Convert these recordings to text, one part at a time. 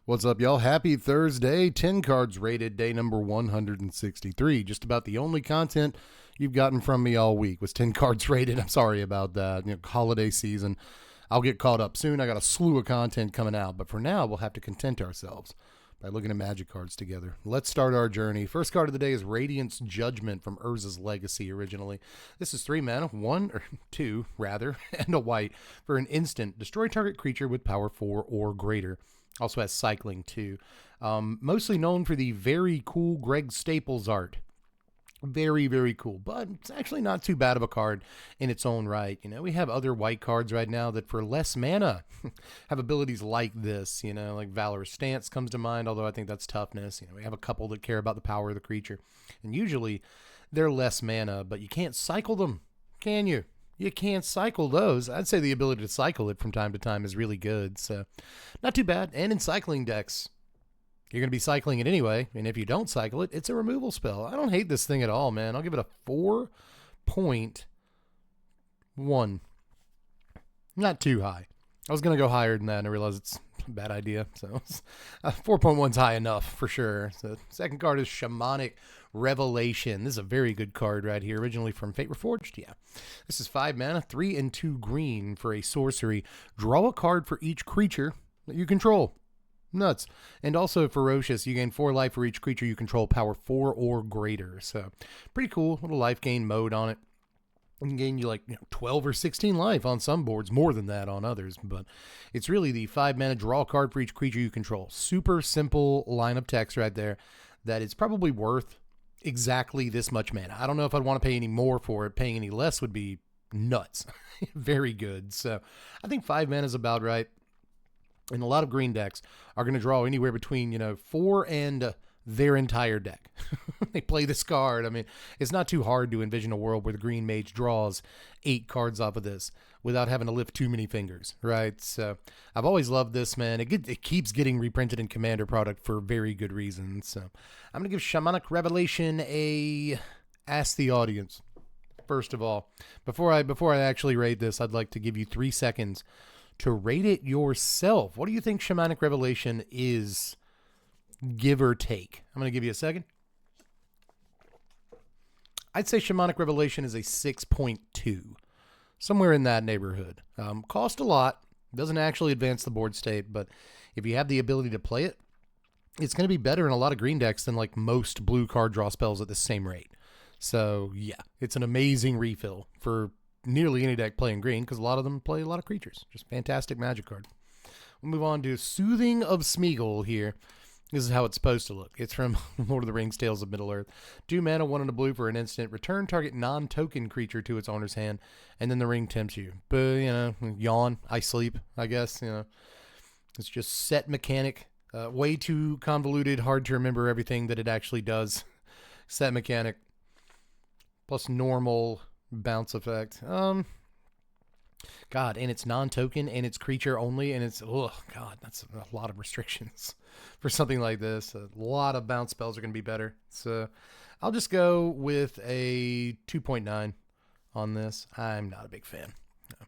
What's up, y'all? Happy Thursday. 10 cards rated, day number 163. Just about the only content you've gotten from me all week was 10 cards rated. I'm sorry about that. Holiday season. I'll get caught up soon. I got a slew of content coming out, but for now, we'll have to content ourselves by looking at Magic cards together. Let's start our journey. First card of the day is Radiance Judgement from Urza's Legacy originally. This is 3 mana, 1 or 2 rather, and a white for an instant. Destroy target creature with power 4 or greater. Also has cycling too. Mostly known for the very cool Greg Staples art. Very, very cool, but it's actually not too bad of a card in its own right. We have other white cards right now that for less mana have abilities like this, like Valorous Stance comes to mind, although I think that's toughness. We have a couple that care about the power of the creature, and usually they're less mana, but you can't cycle them, can you? You can't cycle those. I'd say the ability to cycle it from time to time is really good, so not too bad. And in cycling decks, you're going to be cycling it anyway, and if you don't cycle it, it's a removal spell. I don't hate this thing at all, man. I'll give it a 4.1. Not too high. I was going to go higher than that, and I realized it's a bad idea, so 4.1's high enough for sure. So second card is Shamanic Revelation. This is a very good card right here, originally from Fate Reforged. Yeah, this is 5 mana, 3 and 2 green for a sorcery. Draw a card for each creature that you control. Nuts. And also ferocious, you gain 4 life for each creature you control, power 4 or greater. So pretty cool little life gain mode on it. You can gain 12 or 16 life on some boards, more than that on others, but it's really the 5 mana draw a card for each creature you control. Super simple line of text right there that it's probably worth exactly this much mana. I don't know if I'd want to pay any more for it. Paying any less would be nuts. Very good. So I think 5 mana is about right. And a lot of green decks are going to draw anywhere between, 4 and their entire deck. They play this card. I mean, it's not too hard to envision a world where the green mage draws 8 cards off of this without having to lift too many fingers, right? So I've always loved this, man. It keeps getting reprinted in Commander product for very good reasons. So I'm going to give Shamanic Revelation a Ask the Audience. First of all, before I actually rate this, I'd like to give you 3 seconds to rate it yourself. What do you think Shamanic Revelation is, give or take? I'm going to give you a second. I'd say Shamanic Revelation is a 6.2. Somewhere in that neighborhood. Cost a lot. Doesn't actually advance the board state, but if you have the ability to play it, it's going to be better in a lot of green decks than like most blue card draw spells at the same rate. So yeah, it's an amazing refill for nearly any deck playing green, because a lot of them play a lot of creatures. Just fantastic Magic card. We'll move on to Soothing of Smeagle here. This is how it's supposed to look. It's from Lord of the Rings, Tales of Middle-earth. 2 mana, 1 and a blue for an instant. Return target non-token creature to its owner's hand, and then the ring tempts you. But, yawn. I sleep, I guess. It's just set mechanic. Way too convoluted, hard to remember everything that it actually does. Set mechanic. Plus normal bounce effect. God, and it's non-token, and it's creature only, and it's, oh, God, that's a lot of restrictions for something like this. A lot of bounce spells are going to be better. So I'll just go with a 2.9 on this. I'm not a big fan. No.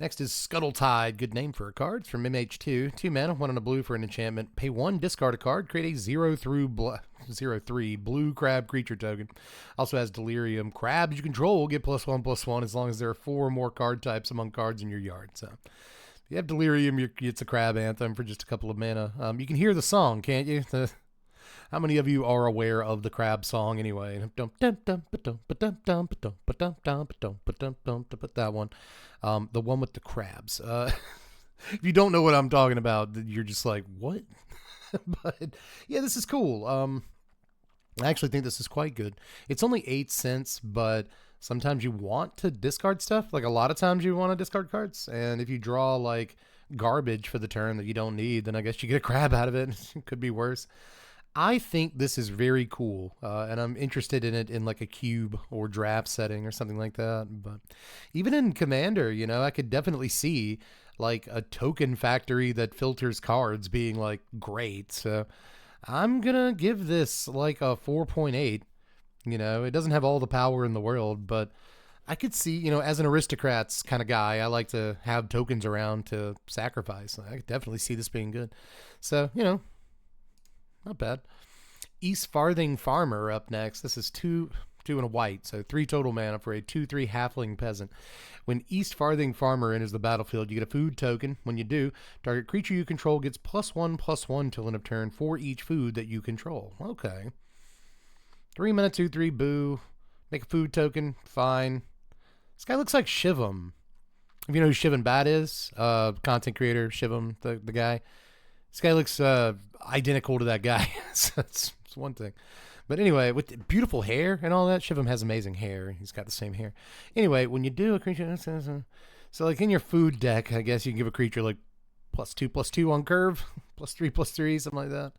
Next is Scuttletide. Good name for a card. It's from MH2. 2 mana, 1 and a blue for an enchantment. Pay 1, discard a card. Create a 0/3 blue crab creature token. Also has Delirium. Crabs you control get +1/+1 as long as there are 4 or more card types among cards in your yard. So if you have Delirium, it's a crab anthem for just a couple of mana. You can hear the song, can't you? How many of you are aware of the crab song anyway? That one. The one with the crabs. If you don't know what I'm talking about, you're just like, what? But yeah, this is cool. I actually think this is quite good. It's only 8 cents, but sometimes you want to discard stuff. Like a lot of times you want to discard cards. And if you draw like garbage for the turn that you don't need, then I guess you get a crab out of it. It could be worse. I think this is very cool, and I'm interested in it in like a cube or draft setting or something like that. But even in Commander, I could definitely see like a token factory that filters cards being like great. So I'm going to give this like a 4.8. It doesn't have all the power in the world, but I could see, you know, as an aristocrats kind of guy, I like to have tokens around to sacrifice. I could definitely see this being good. So, you know, not bad. East Farthing Farmer up next. This is two and a white, so 3 total mana for a 2/3 halfling peasant. When East Farthing Farmer enters the battlefield, you get a food token. When you do, target creature you control gets +1/+1 till end of turn for each food that you control. Okay. 3 mana, 2/3, boo. Make a food token, fine. This guy looks like Shivam. If you know who Shivam Bat is, content creator, Shivam, the guy. This guy looks identical to that guy. So that's one thing. But anyway, with beautiful hair and all that, Shivam has amazing hair. He's got the same hair. Anyway, when you do a creature, so like in your food deck, I guess you can give a creature like +2/+2 on curve, +3/+3, something like that.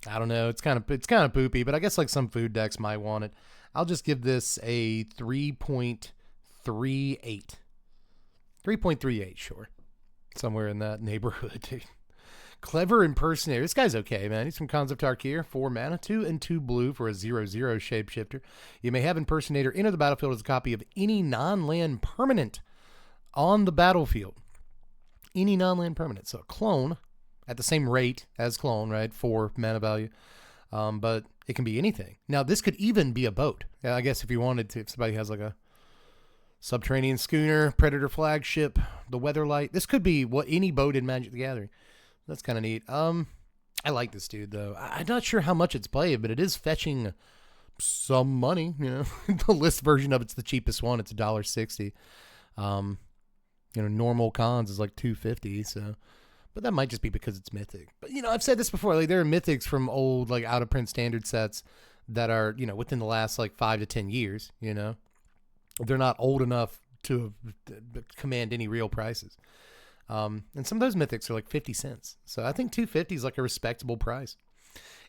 I don't know. It's kind of poopy, but I guess like some food decks might want it. I'll just give this a 3.38. 3.38, sure. Somewhere in that neighborhood, dude. Clever Impersonator. This guy's okay, man. He's from Concept Arc here. 4 mana, 2 and 2 blue for a 0/0 shapeshifter. You may have Impersonator enter the battlefield as a copy of any non-land permanent on the battlefield. Any non-land permanent. So a clone at the same rate as clone, right? 4 mana value. But it can be anything. Now, this could even be a boat. I guess if you wanted to, if somebody has like a subterranean schooner, predator flagship, the Weatherlight. This could be any boat in Magic the Gathering. That's kind of neat. I like this dude, though. I'm not sure how much it's played, but it is fetching some money. You know, the list version of it's the cheapest one. It's $1.60. You know, normal cons is like $2.50. So, but that might just be because it's mythic. But you know, I've said this before. Like there are mythics from old, like out of print standard sets that are, you know, within the last like 5 to 10 years. You know, they're not old enough to command any real prices. And some of those mythics are like 50 cents. So I think $2.50 is like a respectable price.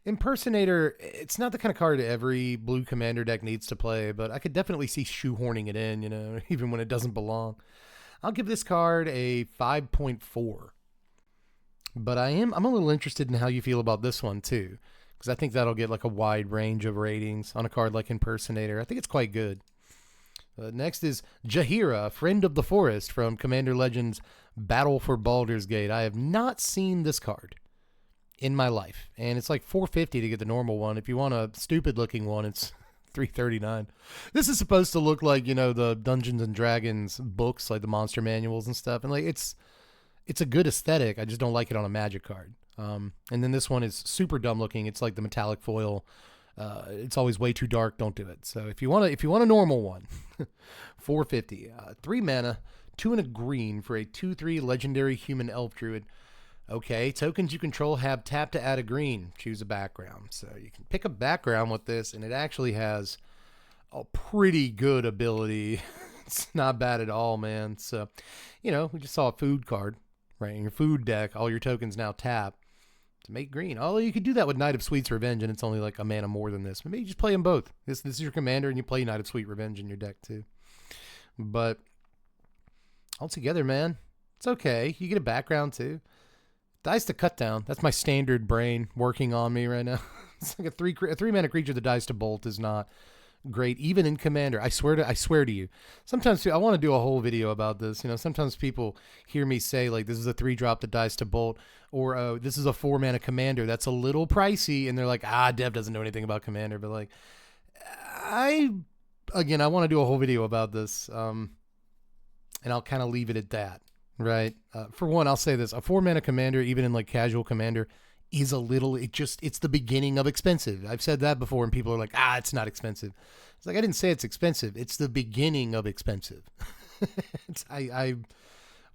Impersonator, it's not the kind of card every blue commander deck needs to play, but I could definitely see shoehorning it in, you know, even when it doesn't belong. I'll give this card a 5.4. But I'm a little interested in how you feel about this one too, because I think that'll get like a wide range of ratings on a card like Impersonator. I think it's quite good. Next is Jaheira, Friend of the Forest from Commander Legends Battle for Baldur's Gate. I have not seen this card in my life, and it's like $4.50 to get the normal one. If you want a stupid looking one, it's $3.39. This is supposed to look like, you know, the Dungeons and Dragons books, like the monster manuals and stuff, and like it's a good aesthetic. I just don't like it on a Magic card. And then this one is super dumb looking. It's like the metallic foil. It's always way too dark. Don't do it. So if you want a normal one, $4.50. 3 mana, 2 and a green for a 2/3 legendary human elf druid. Okay, tokens you control have tap to add a green. Choose a background. So you can pick a background with this, and it actually has a pretty good ability. It's not bad at all, man. So, you know, we just saw a food card, right? In your food deck, all your tokens now tap to make green. Although you could do that with Knight of Sweet's Revenge, and it's only like a mana more than this. Maybe you just play them both. This is your commander, and you play Knight of Sweet Revenge in your deck too. But altogether, man, it's okay. You get a background too. Dice to cut down. That's my standard brain working on me right now. It's like a 3 mana creature that dies to bolt is not great, even in Commander. I swear to you. Sometimes I want to do a whole video about this. You know, sometimes people hear me say like this is a 3-drop that dies to bolt, or this is a 4 mana Commander that's a little pricey, and they're like, Dev doesn't know anything about Commander. But like, I want to do a whole video about this, and I'll kind of leave it at that. Right. For one, I'll say this: a 4 mana Commander, even in like casual Commander, is a little. It's the beginning of expensive. I've said that before, and people are like, it's not expensive. It's like I didn't say it's expensive. It's the beginning of expensive. I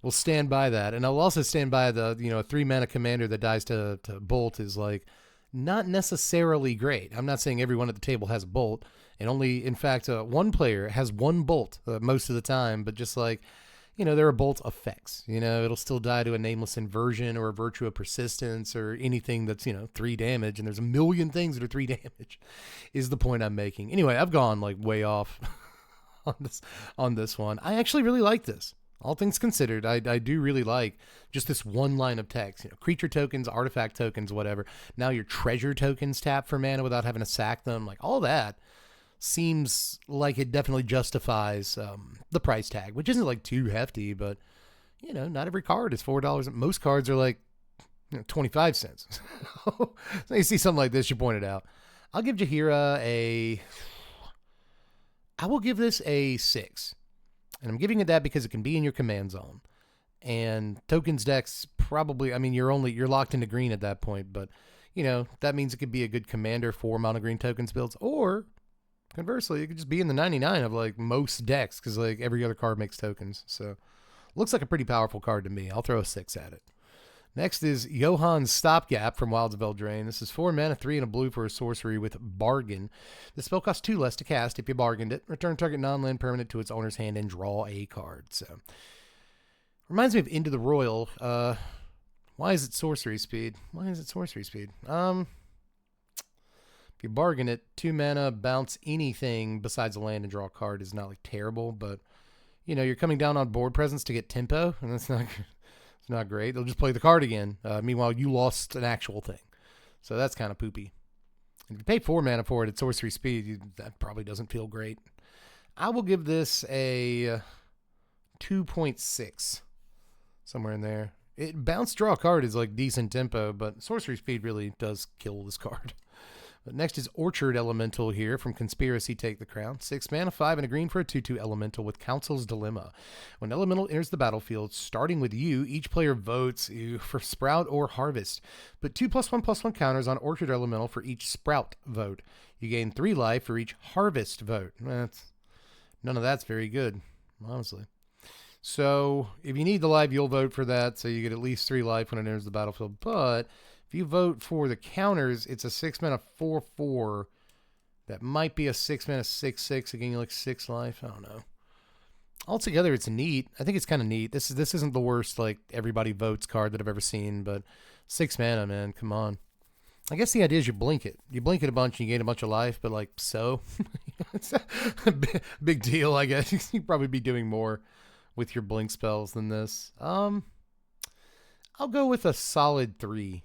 will stand by that, and I'll also stand by the a 3 mana Commander that dies to bolt is like not necessarily great. I'm not saying everyone at the table has a bolt, and only in fact one player has 1 bolt most of the time, but just like. There are bolt effects. It'll still die to a nameless inversion or a virtue of persistence or anything that's, 3 damage. And there's a million things that are 3 damage is the point I'm making. Anyway, I've gone like way off on this one. I actually really like this. All things considered, I do really like just this one line of text. Creature tokens, artifact tokens, whatever. Now your treasure tokens tap for mana without having to sack them. Like all that. seems like it definitely justifies the price tag, which isn't like too hefty, but you know, not every card is $4. Most cards are like 25 cents. So you see something like this, you point it out. I'll give Jahira I will give this a 6. And I'm giving it that because it can be in your command zone. And tokens decks probably, I mean, you're locked into green at that point, but you know, that means it could be a good commander for mono green tokens builds, or conversely, it could just be in the 99 of like most decks because like every other card makes tokens. So looks like a pretty powerful card to me. I'll throw a 6 at it. Next is Johan Stop Gap from Wilds of Eldraine. This is 4 mana, 3 and a blue for a sorcery with Bargain. The spell costs 2 less to cast if you bargained it. Return target non-land permanent to its owner's hand and draw a card. So reminds me of Into the Royal. Why is it sorcery speed? If you bargain it, 2 mana, bounce anything besides a land and draw a card is not like terrible, but you know, you're coming down on board presence to get tempo, and that's not it's not great. They'll just play the card again. Meanwhile, you lost an actual thing. So that's kind of poopy. If you pay 4 mana for it at sorcery speed, that probably doesn't feel great. I will give this a 2.6. Somewhere in there. Bounce draw card is like decent tempo, but sorcery speed really does kill this card. But next is Orchard Elemental here from Conspiracy Take the Crown. 6 mana, 5 and a green for a 2/2 Elemental with Council's Dilemma. When Elemental enters the battlefield, starting with you, each player votes you for Sprout or Harvest. Put 2+1/+1 counters on Orchard Elemental for each Sprout vote. You gain 3 life for each Harvest vote. None of that's very good, honestly. So if you need the life, you'll vote for that, so you get at least 3 life when it enters the battlefield. But if you vote for the counters, it's a 6 mana 4/4. That might be a 6 mana 6/6, again, like 6 life. I don't know. Altogether, it's neat. I think it's kind of neat. This isn't the worst like everybody votes card that I've ever seen, but 6 mana, man, come on. I guess the idea is you blink it. You blink it a bunch and you gain a bunch of life, but like so, it's a big deal. I guess you'd probably be doing more with your blink spells than this. I'll go with a solid 3.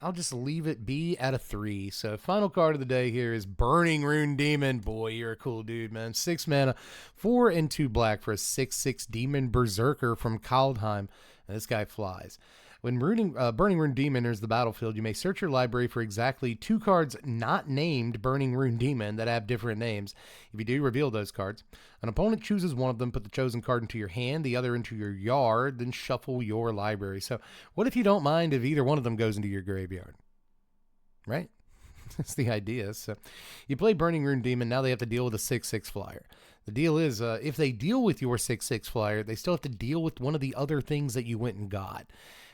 I'll just leave it be at a 3. So final card of the day here is Burning Rune Demon. Boy, you're a cool dude, man. 6 mana, 4 and 2 black for a 6/6 Demon Berserker from Kaldheim. And this guy flies. When Burning Rune Demon enters the battlefield, you may search your library for exactly 2 cards not named Burning Rune Demon that have different names. If you do, reveal those cards. An opponent chooses one of them, put the chosen card into your hand, the other into your yard, then shuffle your library. So what if you don't mind if either one of them goes into your graveyard? Right? That's the idea. So you play Burning Rune Demon, now they have to deal with a 6/6 flyer. The deal is, if they deal with your 6/6 flyer, they still have to deal with one of the other things that you went and got.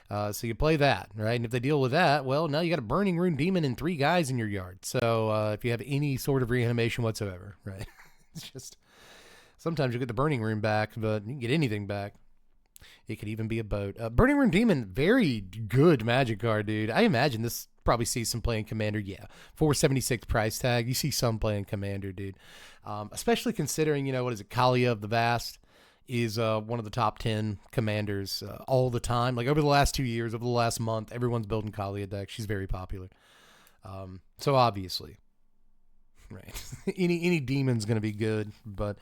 So you play that, right? And if they deal with that, well, now you got a Burning Rune Demon and 3 guys in your yard. So if you have any sort of reanimation whatsoever, right? It's just, sometimes you get the Burning Rune back, but you can get anything back. It could even be a boat. Burning Rune Demon, very good Magic card, dude. I imagine this probably sees some play in Commander. Yeah, 476 price tag. You see some play in Commander, dude. Especially considering, what is it, Kalia of the Vast is one of the top 10 commanders all the time. Like over the last 2 years, over the last month, everyone's building Kalia deck. She's very popular. So obviously, right, any demon's going to be good. But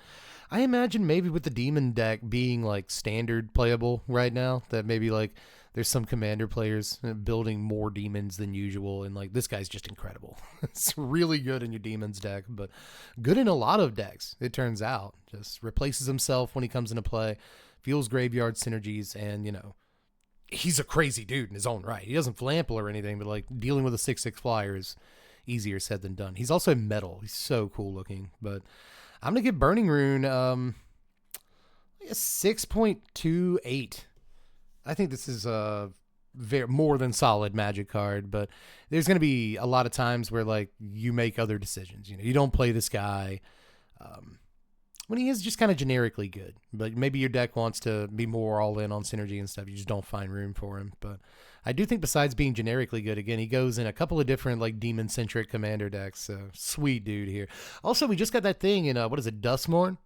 I imagine maybe with the demon deck being like standard playable right now, that maybe like there's some commander players building more demons than usual, and like this guy's just incredible. It's really good in your demons deck, but good in a lot of decks, it turns out. Just replaces himself when he comes into play, fuels graveyard synergies, and he's a crazy dude in his own right. He doesn't flample or anything, but like dealing with a 6/6 flyer is easier said than done. He's also metal. He's so cool looking, but I'm gonna give Burning Rune a 6.28. I think this is a more than solid Magic card, but there's going to be a lot of times where like you make other decisions. You don't play this guy when he is just kind of generically good, but maybe your deck wants to be more all in on synergy and stuff. You just don't find room for him. But I do think besides being generically good, again, he goes in a couple of different like demon centric commander decks. So sweet dude here. Also, we just got that thing in what is it, Dustmorn,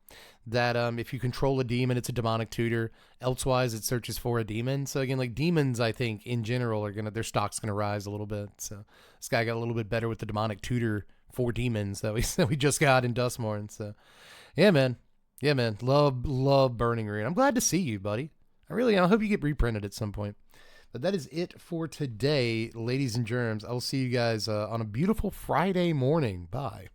that if you control a demon, it's a demonic tutor. Elsewise, it searches for a demon. So again, like demons, I think in general are their stock's gonna rise a little bit. So this guy got a little bit better with the demonic tutor 4 demons that we just got in Dustmorn. So yeah, man. Yeah, man. Love Burning Rune. I'm glad to see you, buddy. I hope you get reprinted at some point. But that is it for today, ladies and germs. I will see you guys on a beautiful Friday morning. Bye.